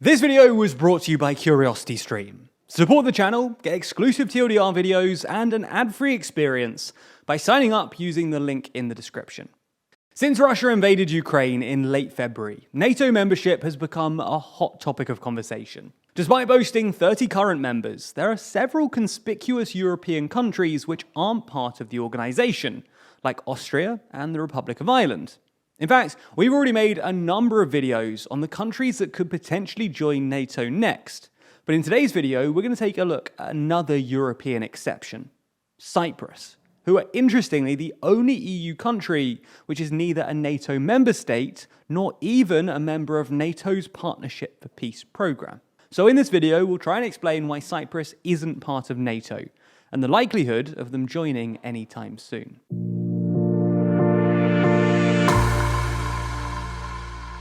This video was brought to you by CuriosityStream. Support the channel, get exclusive TLDR videos, and an ad-free experience by signing up using the link in the description. Since Russia invaded Ukraine in late February, NATO membership has become a hot topic of conversation. Despite boasting 30 current members, there are several conspicuous European countries which aren't part of the organization, like Austria and the Republic of Ireland. In fact, we've already made a number of videos on the countries that could potentially join NATO next. But in today's video, we're going to take a look at another European exception, Cyprus, who are interestingly the only EU country which is neither a NATO member state nor even a member of NATO's Partnership for Peace program. So in this video, we'll try and explain why Cyprus isn't part of NATO and the likelihood of them joining anytime soon.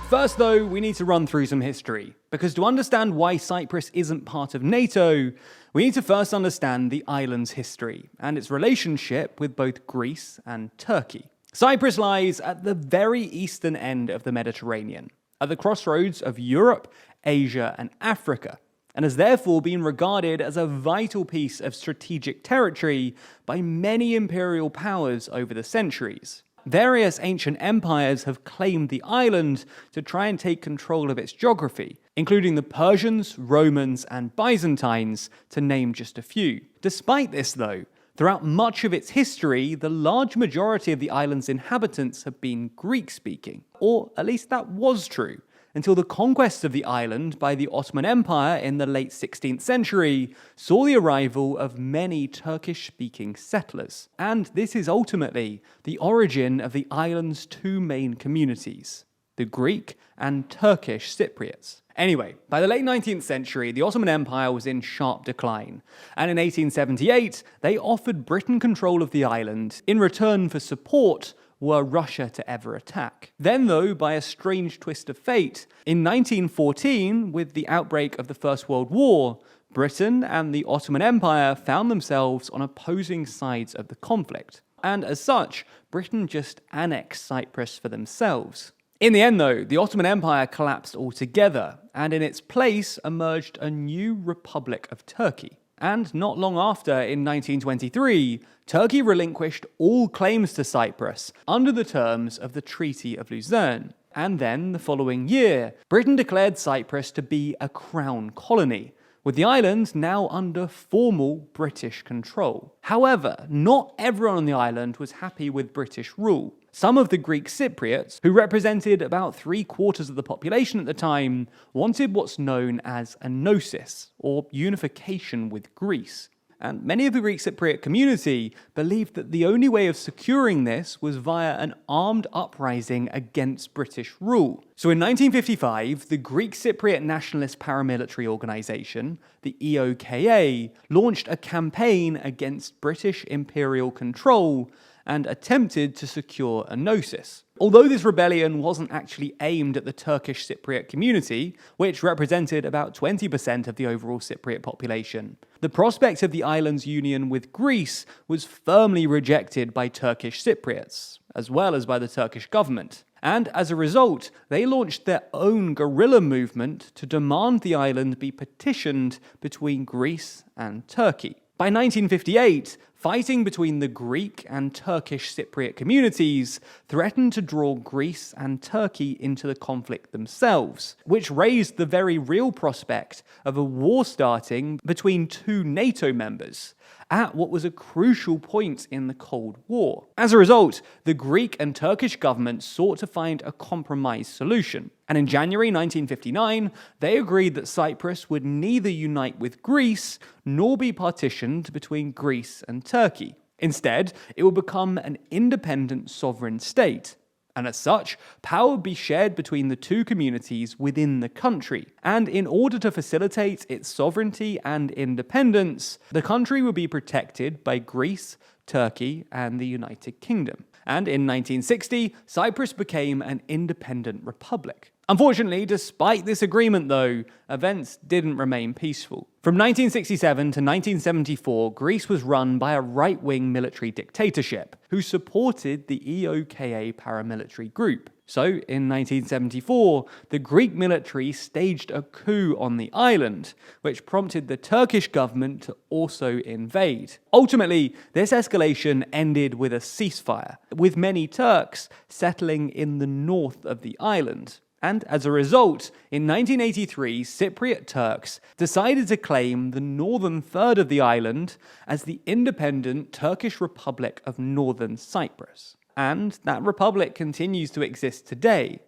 First though, we need to run through some history, because to understand why Cyprus isn't part of NATO, we need to first understand the island's history and its relationship with both Greece and Turkey. Cyprus lies at the very eastern end of the Mediterranean, at the crossroads of Europe, Asia, and Africa, and has therefore been regarded as a vital piece of strategic territory by many imperial powers over the centuries. Various ancient empires have claimed the island to try and take control of its geography, including the Persians, Romans, and Byzantines, to name just a few. Despite this, though, throughout much of its history, the large majority of the island's inhabitants have been Greek-speaking, or at least that was true, until the conquest of the island by the Ottoman Empire in the late 16th century saw the arrival of many Turkish-speaking settlers. And this is ultimately the origin of the island's two main communities, the Greek and Turkish Cypriots. Anyway, by the late 19th century, the Ottoman Empire was in sharp decline, and in 1878, they offered Britain control of the island in return for support were Russia to ever attack. Then though, by a strange twist of fate, in 1914, with the outbreak of the First World War, Britain and the Ottoman Empire found themselves on opposing sides of the conflict. And as such, Britain just annexed Cyprus for themselves. In the end though, the Ottoman Empire collapsed altogether, and in its place emerged a new Republic of Turkey. And not long after, in 1923, Turkey relinquished all claims to Cyprus under the terms of the Treaty of Luzerne. And then, the following year, Britain declared Cyprus to be a crown colony, with the island now under formal British control. However, not everyone on the island was happy with British rule. Some of the Greek Cypriots, who represented about 3/4 of the population at the time, wanted what's known as a gnosis, or unification with Greece. And many of the Greek Cypriot community believed that the only way of securing this was via an armed uprising against British rule. So in 1955, the Greek Cypriot Nationalist Paramilitary Organization, the EOKA, launched a campaign against British imperial control and attempted to secure a gnosis. Although this rebellion wasn't actually aimed at the Turkish Cypriot community, which represented about 20% of the overall Cypriot population, the prospect of the island's union with Greece was firmly rejected by Turkish Cypriots, as well as by the Turkish government. And as a result, they launched their own guerrilla movement to demand the island be partitioned between Greece and Turkey. By 1958, fighting between the Greek and Turkish Cypriot communities threatened to draw Greece and Turkey into the conflict themselves, which raised the very real prospect of a war starting between two NATO members at what was a crucial point in the Cold War. As a result, the Greek and Turkish governments sought to find a compromise solution. And in January 1959, they agreed that Cyprus would neither unite with Greece nor be partitioned between Greece and Turkey. Instead, it would become an independent sovereign state. And as such, power would be shared between the two communities within the country. And in order to facilitate its sovereignty and independence, the country would be protected by Greece, Turkey, and the United Kingdom. And in 1960, Cyprus became an independent republic. Unfortunately, despite this agreement though, events didn't remain peaceful. From 1967 to 1974, Greece was run by a right-wing military dictatorship who supported the EOKA paramilitary group. So, in 1974, the Greek military staged a coup on the island, which prompted the Turkish government to also invade. Ultimately, this escalation ended with a ceasefire, with many Turks settling in the north of the island. And as a result, in 1983, Cypriot Turks decided to claim the northern third of the island as the independent Turkish Republic of Northern Cyprus. And that republic continues to exist today.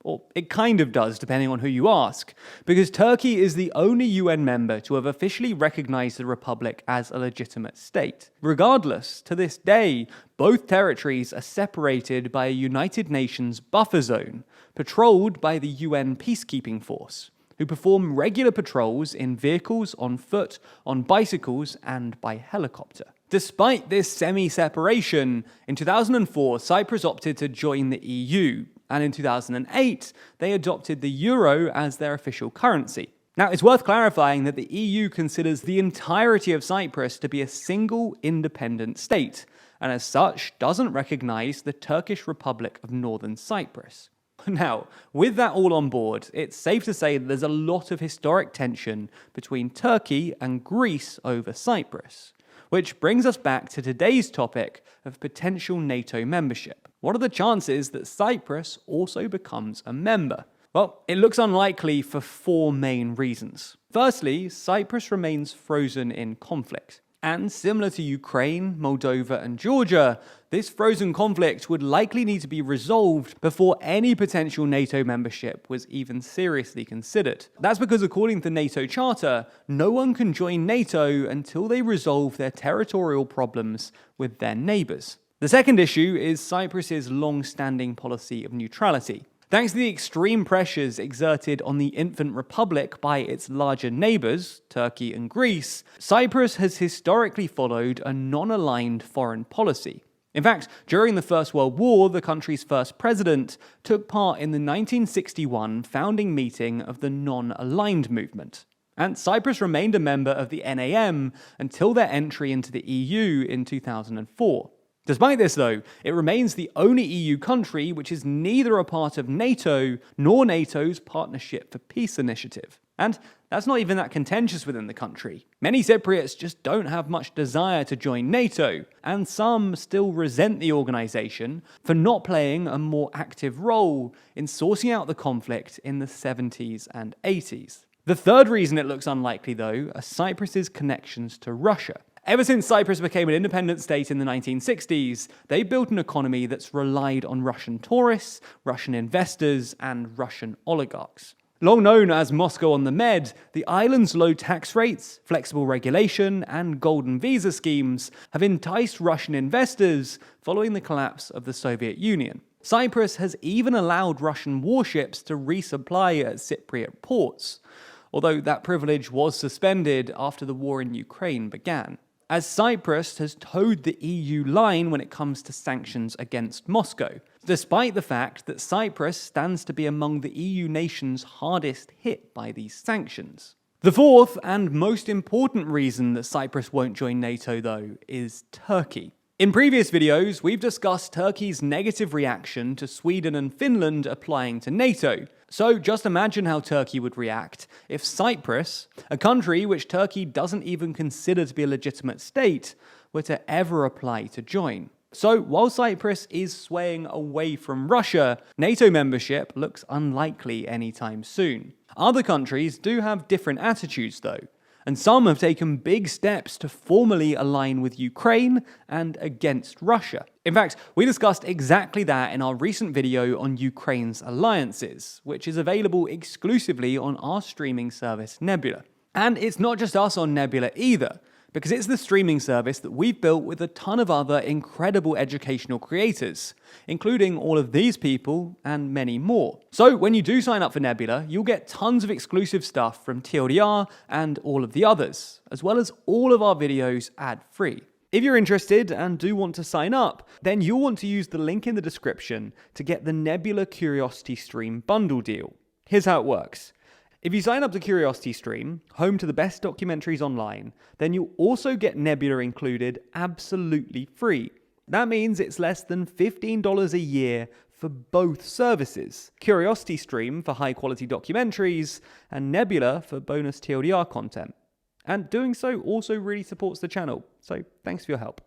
Or it kind of does, depending on who you ask, because Turkey is the only UN member to have officially recognized the republic as a legitimate state. Regardless, to this day, both territories are separated by a United Nations buffer zone, patrolled by the UN peacekeeping force, who perform regular patrols in vehicles, on foot, on bicycles, and by helicopter. Despite this semi-separation, in 2004, Cyprus opted to join the EU, and in 2008, they adopted the euro as their official currency. Now, it's worth clarifying that the EU considers the entirety of Cyprus to be a single independent state, and as such, doesn't recognize the Turkish Republic of Northern Cyprus. Now, with that all on board, it's safe to say that there's a lot of historic tension between Turkey and Greece over Cyprus. Which brings us back to today's topic of potential NATO membership. What are the chances that Cyprus also becomes a member? Well, it looks unlikely for 4 main reasons. Firstly, Cyprus remains frozen in conflict. And similar to Ukraine, Moldova, and Georgia, this frozen conflict would likely need to be resolved before any potential NATO membership was even seriously considered. That's because according to the NATO Charter, no one can join NATO until they resolve their territorial problems with their neighbours. The second issue is Cyprus's long-standing policy of neutrality. Thanks to the extreme pressures exerted on the infant republic by its larger neighbours, Turkey and Greece, Cyprus has historically followed a non-aligned foreign policy. In fact, during the First World War, the country's first president took part in the 1961 founding meeting of the Non-Aligned Movement. And Cyprus remained a member of the NAM until their entry into the EU in 2004. Despite this, though, it remains the only EU country which is neither a part of NATO nor NATO's Partnership for Peace initiative. And that's not even that contentious within the country. Many Cypriots just don't have much desire to join NATO, and some still resent the organisation for not playing a more active role in sorting out the conflict in the 70s and 80s. The third reason it looks unlikely, though, are Cyprus's connections to Russia. Ever since Cyprus became an independent state in the 1960s, they built an economy that's relied on Russian tourists, Russian investors, and Russian oligarchs. Long known as Moscow on the Med, the island's low tax rates, flexible regulation, and golden visa schemes have enticed Russian investors following the collapse of the Soviet Union. Cyprus has even allowed Russian warships to resupply at Cypriot ports, although that privilege was suspended after the war in Ukraine began. As Cyprus has toed the EU line when it comes to sanctions against Moscow, despite the fact that Cyprus stands to be among the EU nations hardest hit by these sanctions. The fourth and most important reason that Cyprus won't join NATO, though, is Turkey. In previous videos, we've discussed Turkey's negative reaction to Sweden and Finland applying to NATO. So just imagine how Turkey would react if Cyprus, a country which Turkey doesn't even consider to be a legitimate state, were to ever apply to join. So while Cyprus is swaying away from Russia, NATO membership looks unlikely anytime soon. Other countries do have different attitudes though, and some have taken big steps to formally align with Ukraine and against Russia. In fact, we discussed exactly that in our recent video on Ukraine's alliances, which is available exclusively on our streaming service Nebula. And it's not just us on Nebula either, because it's the streaming service that we've built with a ton of other incredible educational creators, including all of these people and many more. So when you do sign up for Nebula, you'll get tons of exclusive stuff from TLDR and all of the others, as well as all of our videos ad-free. If you're interested and do want to sign up, then you'll want to use the link in the description to get the Nebula Curiosity Stream bundle deal. Here's how it works. If you sign up to CuriosityStream, home to the best documentaries online, then you'll also get Nebula included absolutely free. That means it's less than $15 a year for both services. CuriosityStream for high-quality documentaries, and Nebula for bonus TLDR content. And doing so also really supports the channel, so thanks for your help.